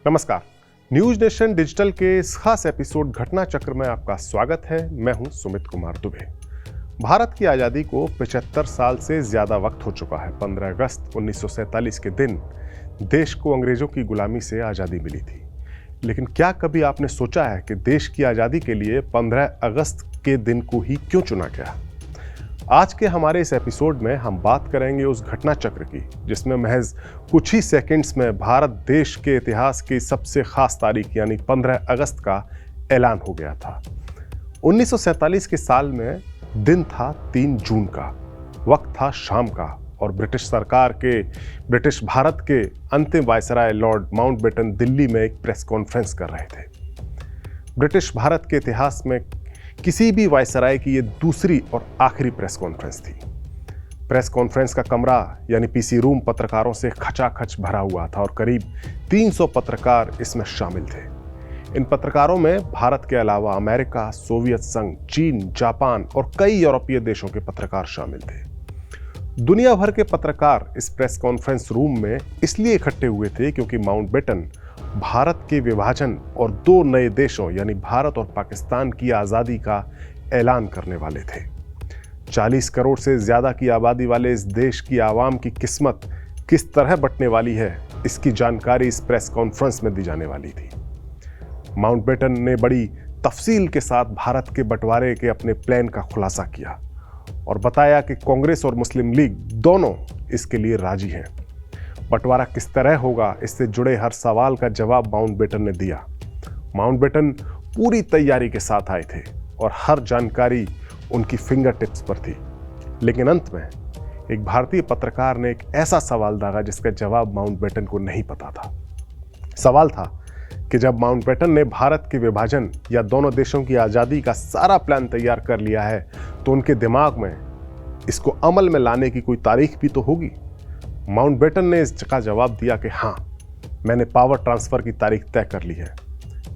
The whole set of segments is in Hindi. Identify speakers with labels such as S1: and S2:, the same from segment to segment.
S1: नमस्कार। न्यूज नेशन डिजिटल के इस खास एपिसोड घटना चक्र में आपका स्वागत है। मैं हूं सुमित कुमार दुबे। भारत की आज़ादी को 75 साल से ज़्यादा वक्त हो चुका है। 15 अगस्त 1947 के दिन देश को अंग्रेज़ों की गुलामी से आज़ादी मिली थी। लेकिन क्या कभी आपने सोचा है कि देश की आज़ादी के लिए 15 अगस्त के दिन को ही क्यों चुना गया? आज के हमारे इस एपिसोड में हम बात करेंगे उस घटना चक्र की जिसमें महज कुछ ही सेकंड्स में भारत देश के इतिहास की सबसे खास तारीख यानी 15 अगस्त का ऐलान हो गया था। 1947 के साल में दिन था 3 जून का, वक्त था शाम का और ब्रिटिश भारत के अंतिम वायसराय लॉर्ड माउंटबेटन दिल्ली में एक प्रेस कॉन्फ्रेंस कर रहे थे। ब्रिटिश भारत के इतिहास में किसी भी वायसराय की ये दूसरी और आखिरी प्रेस कॉन्फ्रेंस थी। प्रेस कॉन्फ्रेंस का कमरा यानी पीसी रूम पत्रकारों से खचाखच भरा हुआ था और करीब 300 पत्रकार इसमें शामिल थे। इन पत्रकारों में भारत के अलावा अमेरिका, सोवियत संघ, चीन, जापान और कई यूरोपीय देशों के पत्रकार शामिल थे। दुनिया भर के पत्रकार इस प्रेस कॉन्फ्रेंस रूम में इसलिए इकट्ठे हुए थे क्योंकि माउंटबेटन भारत के विभाजन और 2 नए देशों यानी भारत और पाकिस्तान की आज़ादी का ऐलान करने वाले थे। 40 करोड़ से ज़्यादा की आबादी वाले इस देश की आवाम की किस्मत किस तरह बंटने वाली है, इसकी जानकारी इस प्रेस कॉन्फ्रेंस में दी जाने वाली थी। माउंटबेटन ने बड़ी तफसील के साथ भारत के बंटवारे के अपने प्लान का खुलासा किया और बताया कि कांग्रेस और मुस्लिम लीग दोनों इसके लिए राजी हैं। बंटवारा किस तरह होगा, इससे जुड़े हर सवाल का जवाब माउंटबेटन ने दिया। माउंटबेटन पूरी तैयारी के साथ आए थे और हर जानकारी उनकी फिंगर टिप्स पर थी। लेकिन अंत में एक भारतीय पत्रकार ने एक ऐसा सवाल दागा जिसका जवाब माउंटबेटन को नहीं पता था। सवाल था कि जब माउंटबेटन ने भारत के विभाजन या दोनों देशों की आज़ादी का सारा प्लान तैयार कर लिया है तो उनके दिमाग में इसको अमल में लाने की कोई तारीख भी तो होगी। माउंटबेटन ने इसका जवाब दिया कि हाँ, मैंने पावर ट्रांसफर की तारीख तय कर ली है।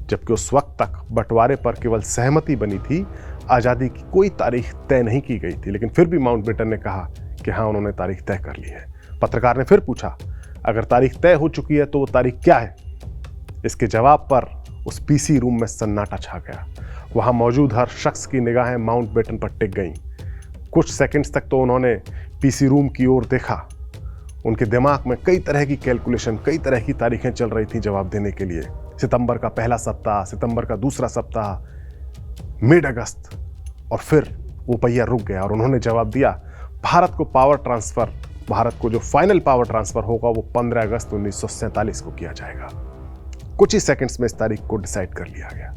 S1: जबकि उस वक्त तक बंटवारे पर केवल सहमति बनी थी, आज़ादी की कोई तारीख तय नहीं की गई थी। लेकिन फिर भी माउंटबेटन ने कहा कि हाँ, उन्होंने तारीख तय कर ली है। पत्रकार ने फिर पूछा, अगर तारीख तय हो चुकी है तो वो तारीख क्या है? इसके जवाब पर उस पीसी रूम में सन्नाटा छा गया। वहां मौजूद हर शख्स की निगाहें माउंटबेटन पर टिक गईं। कुछ सेकंड्स तक तो उन्होंने पीसी रूम की ओर देखा। उनके दिमाग में कई तरह की कैलकुलेशन, कई तरह की तारीखें चल रही थी जवाब देने के लिए। सितंबर का पहला सप्ताह, सितंबर का दूसरा सप्ताह, मिड अगस्त। और फिर वो पहिया रुक गया और उन्होंने जवाब दिया, भारत को जो फाइनल पावर ट्रांसफर होगा वो 15 अगस्त 1947 को किया जाएगा। कुछ ही सेकंड्स में इस तारीख को डिसाइड कर लिया गया।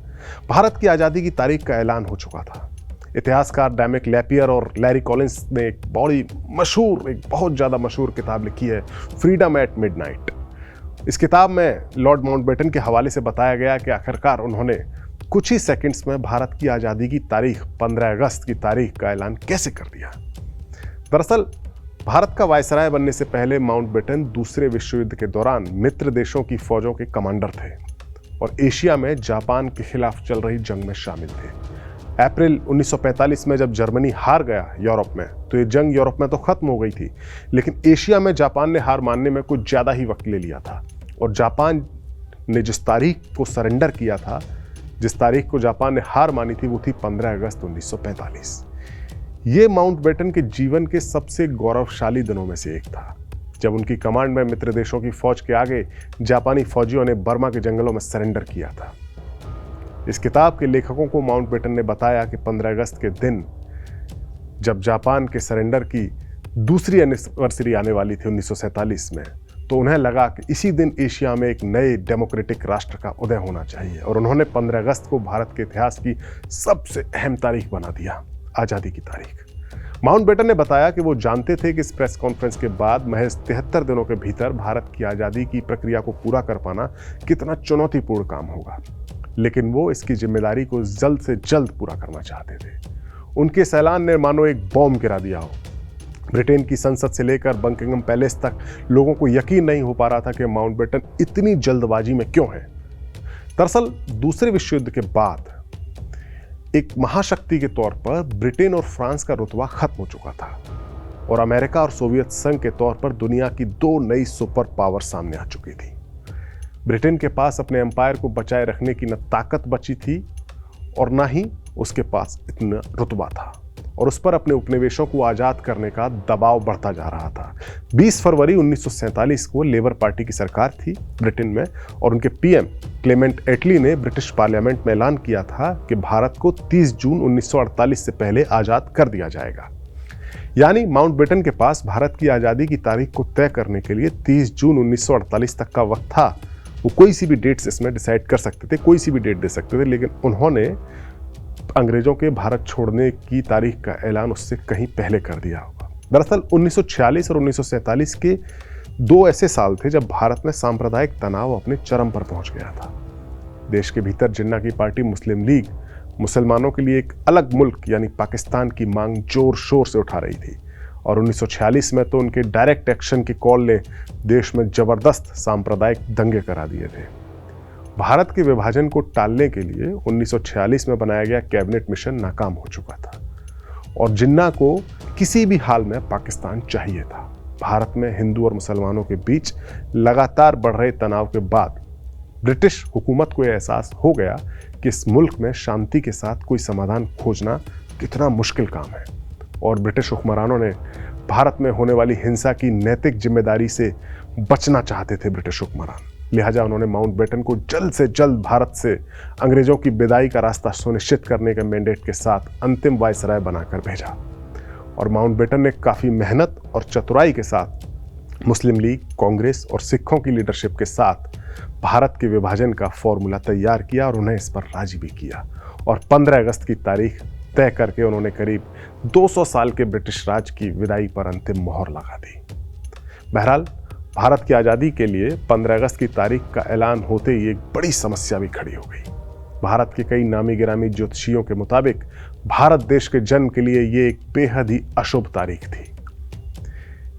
S1: भारत की आज़ादी की तारीख का ऐलान हो चुका था। इतिहासकार डैमिक लैपियर और लैरी कॉलिंस ने एक बहुत ज़्यादा मशहूर किताब लिखी है, फ्रीडम एट मिडनाइट। इस किताब में लॉर्ड माउंटबेटन के हवाले से बताया गया कि आखिरकार उन्होंने कुछ ही सेकंड्स में भारत की आज़ादी की तारीख 15 अगस्त की तारीख का ऐलान कैसे कर दिया। दरअसल भारत का वायसराय बनने से पहले माउंटबेटन दूसरे विश्व युद्ध के दौरान मित्र देशों की फौजों के कमांडर थे और एशिया में जापान के खिलाफ चल रही जंग में शामिल थे। अप्रैल 1945 में जब जर्मनी हार गया यूरोप में तो ये जंग यूरोप में तो खत्म हो गई थी, लेकिन एशिया में जापान ने हार मानने में कुछ ज़्यादा ही वक्त ले लिया था और जापान ने जिस तारीख को सरेंडर किया था, जिस तारीख को जापान ने हार मानी थी, वो थी 15 अगस्त 1945। ये माउंटबेटन के जीवन के सबसे गौरवशाली दिनों में से एक था, जब उनकी कमांड में मित्र देशों की फौज के आगे जापानी फौजियों ने बर्मा के जंगलों में सरेंडर किया था। इस किताब के लेखकों को माउंटबेटन ने बताया कि 15 अगस्त के दिन जब जापान के सरेंडर की दूसरी एनिवर्सरी आने वाली थी 1947 में, तो उन्हें लगा कि इसी दिन एशिया में एक नए डेमोक्रेटिक राष्ट्र का उदय होना चाहिए और उन्होंने 15 अगस्त को भारत के इतिहास की सबसे अहम तारीख बना दिया, आज़ादी की तारीख। माउंटबेटन ने बताया कि वो जानते थे कि इस प्रेस कॉन्फ्रेंस के बाद महज 73 दिनों के भीतर भारत की आज़ादी की प्रक्रिया को पूरा कर पाना कितना चुनौतीपूर्ण काम होगा, लेकिन वो इसकी जिम्मेदारी को जल्द से जल्द पूरा करना चाहते थे। उनके इस ऐलान ने मानो एक बॉम्ब गिरा दिया हो। ब्रिटेन की संसद से लेकर बकिंघम पैलेस तक लोगों को यकीन नहीं हो पा रहा था कि माउंटबेटन इतनी जल्दबाजी में क्यों है। दरअसल दूसरे विश्व युद्ध के बाद एक महाशक्ति के तौर पर ब्रिटेन और फ्रांस का रुतबा खत्म हो चुका था और अमेरिका और सोवियत संघ के तौर पर दुनिया की 2 नई सुपर पावर सामने आ चुकी थी। ब्रिटेन के पास अपने एम्पायर को बचाए रखने की न ताकत बची थी और ना ही उसके पास इतना रुतबा था, और उस पर अपने उपनिवेशों को आज़ाद करने का दबाव बढ़ता जा रहा था। 20 फरवरी 1947 को लेबर पार्टी की सरकार थी ब्रिटेन में, और उनके पीएम क्लेमेंट एटली ने ब्रिटिश पार्लियामेंट में ऐलान किया था कि भारत को 30 जून 1948 से पहले आज़ाद कर दिया जाएगा। यानी माउंटबेटन के पास भारत की आज़ादी की तारीख को तय करने के लिए 30 जून 1948 तक का वक्त था। वो कोई सी भी डेट्स इसमें डिसाइड कर सकते थे, कोई सी भी डेट दे सकते थे, लेकिन उन्होंने अंग्रेजों के भारत छोड़ने की तारीख का ऐलान उससे कहीं पहले कर दिया होगा। दरअसल 1946 और 1947 के 2 ऐसे साल थे जब भारत में सांप्रदायिक तनाव अपने चरम पर पहुंच गया था। देश के भीतर जिन्ना की पार्टी मुस्लिम लीग मुसलमानों के लिए एक अलग मुल्क यानी पाकिस्तान की मांग जोर शोर से उठा रही थी, और 1946 में तो उनके डायरेक्ट एक्शन की कॉल ने देश में जबरदस्त सांप्रदायिक दंगे करा दिए थे। भारत के विभाजन को टालने के लिए 1946 में बनाया गया कैबिनेट मिशन नाकाम हो चुका था, और जिन्ना को किसी भी हाल में पाकिस्तान चाहिए था। भारत में हिंदू और मुसलमानों के बीच लगातार बढ़ रहे तनाव के बाद ब्रिटिश हुकूमत को यह एहसास हो गया कि इस मुल्क में शांति के साथ कोई समाधान खोजना कितना मुश्किल काम है, और ब्रिटिश हुक्मरानों ने भारत में होने वाली हिंसा की नैतिक जिम्मेदारी से बचना चाहते थे ब्रिटिश हुक्मरान। लिहाजा उन्होंने माउंटबेटन को जल्द से जल्द भारत से अंग्रेजों की विदाई का रास्ता सुनिश्चित करने के मैंडेट के साथ अंतिम वायसराय बनाकर भेजा, और माउंटबेटन ने काफ़ी मेहनत और चतुराई के साथ मुस्लिम लीग, कांग्रेस और सिखों की लीडरशिप के साथ भारत के विभाजन का फॉर्मूला तैयार किया और उन्हें इस पर राजी भी किया, और 15 अगस्त की तारीख तय करके उन्होंने करीब 200 साल के ब्रिटिश राज की विदाई पर अंतिम मोहर लगा दी। बहरहाल भारत की आज़ादी के लिए 15 अगस्त की तारीख का ऐलान होते ही एक बड़ी समस्या भी खड़ी हो गई। भारत के कई नामी गिरामी ज्योतिषियों के मुताबिक भारत देश के जन्म के लिए ये एक बेहद ही अशुभ तारीख थी।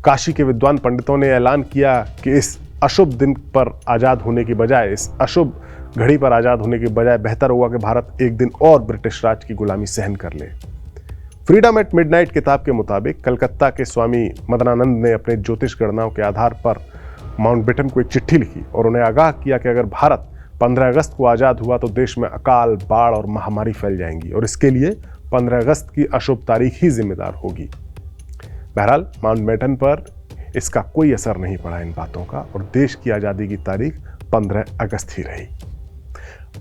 S1: काशी के विद्वान पंडितों ने ऐलान किया कि इस अशुभ दिन पर आज़ाद होने की बजाय, इस अशुभ घड़ी पर आज़ाद होने की बजाय बेहतर होगा कि भारत एक दिन और ब्रिटिश राज की गुलामी सहन कर ले। फ्रीडम एट मिडनाइट किताब के मुताबिक कलकत्ता के स्वामी मदनानंद ने अपने ज्योतिष गणनाओं के आधार पर माउंटबेटन को एक चिट्ठी लिखी और उन्हें आगाह किया कि अगर भारत 15 अगस्त को आज़ाद हुआ तो देश में अकाल, बाढ़ और महामारी फैल जाएंगी, और इसके लिए 15 अगस्त की अशुभ तारीख ही जिम्मेदार होगी। बहरहाल माउंटबेटन पर इसका कोई असर नहीं पड़ा इन बातों का, और देश की आज़ादी की तारीख 15 अगस्त ही रही।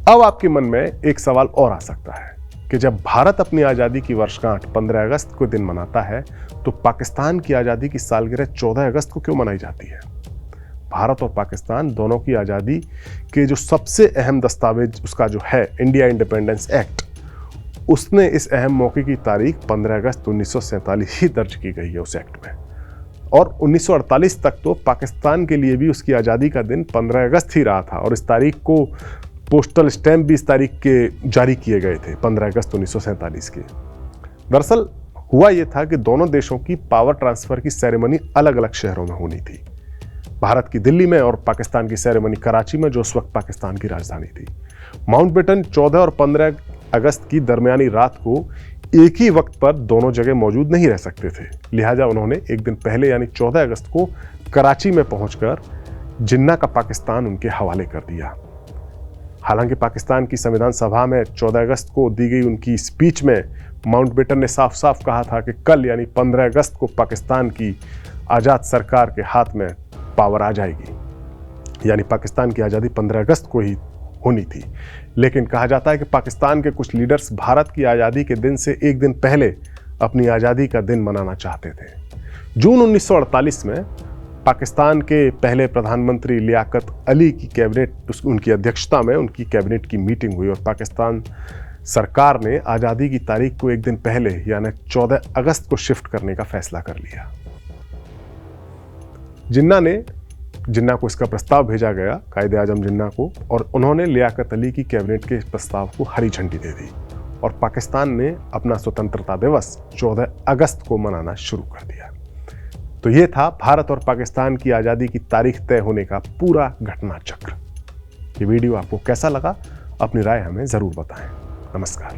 S1: अब आपके मन में एक सवाल और आ सकता है कि जब भारत अपनी आज़ादी की वर्षगांठ 15 अगस्त को दिन मनाता है तो पाकिस्तान की आज़ादी की सालगिरह 14 अगस्त को क्यों मनाई जाती है? भारत और पाकिस्तान दोनों की आज़ादी के जो सबसे अहम दस्तावेज उसका जो है इंडिया इंडिपेंडेंस एक्ट, उसने इस अहम मौके की तारीख 15 अगस्त 1947 ही दर्ज की गई है उस एक्ट में, और 1948 तक तो पाकिस्तान के लिए भी उसकी आज़ादी का दिन 15 अगस्त ही रहा था, और इस तारीख को पोस्टल स्टैंप भी इस तारीख के जारी किए गए थे 15 अगस्त 1947 के। दरअसल हुआ यह था कि दोनों देशों की पावर ट्रांसफर की सेरेमनी अलग अलग शहरों में होनी थी, भारत की दिल्ली में और पाकिस्तान की सेरेमनी कराची में, जो उस वक्त पाकिस्तान की राजधानी थी। माउंटबेटन 14 और 15 अगस्त की दरमियानी रात को एक ही वक्त पर दोनों जगह मौजूद नहीं रह सकते थे, लिहाजा उन्होंने एक दिन पहले यानी 14 अगस्त को कराची में पहुंचकर जिन्ना का पाकिस्तान उनके हवाले कर दिया। हालांकि पाकिस्तान की संविधान सभा में 14 अगस्त को दी गई उनकी स्पीच में माउंटबेटन ने साफ साफ कहा था कि कल यानी 15 अगस्त को पाकिस्तान की आज़ाद सरकार के हाथ में पावर आ जाएगी, यानी पाकिस्तान की आज़ादी 15 अगस्त को ही होनी थी। लेकिन कहा जाता है कि पाकिस्तान के कुछ लीडर्स भारत की आज़ादी के दिन से एक दिन पहले अपनी आज़ादी का दिन मनाना चाहते थे। जून 1948 में पाकिस्तान के पहले प्रधानमंत्री लियाकत अली की कैबिनेट, उनकी अध्यक्षता में उनकी कैबिनेट की मीटिंग हुई और पाकिस्तान सरकार ने आज़ादी की तारीख को एक दिन पहले यानी 14 अगस्त को शिफ्ट करने का फैसला कर लिया। जिन्ना को इसका प्रस्ताव भेजा गया, कायदे आजम जिन्ना को, और उन्होंने लियाकत अली की कैबिनेट के प्रस्ताव को हरी झंडी दे दी और पाकिस्तान ने अपना स्वतंत्रता दिवस 14 अगस्त को मनाना शुरू कर दिया। तो ये था भारत और पाकिस्तान की आज़ादी की तारीख तय होने का पूरा घटना चक्र। ये वीडियो आपको कैसा लगा? अपनी राय हमें ज़रूर बताएं। नमस्कार।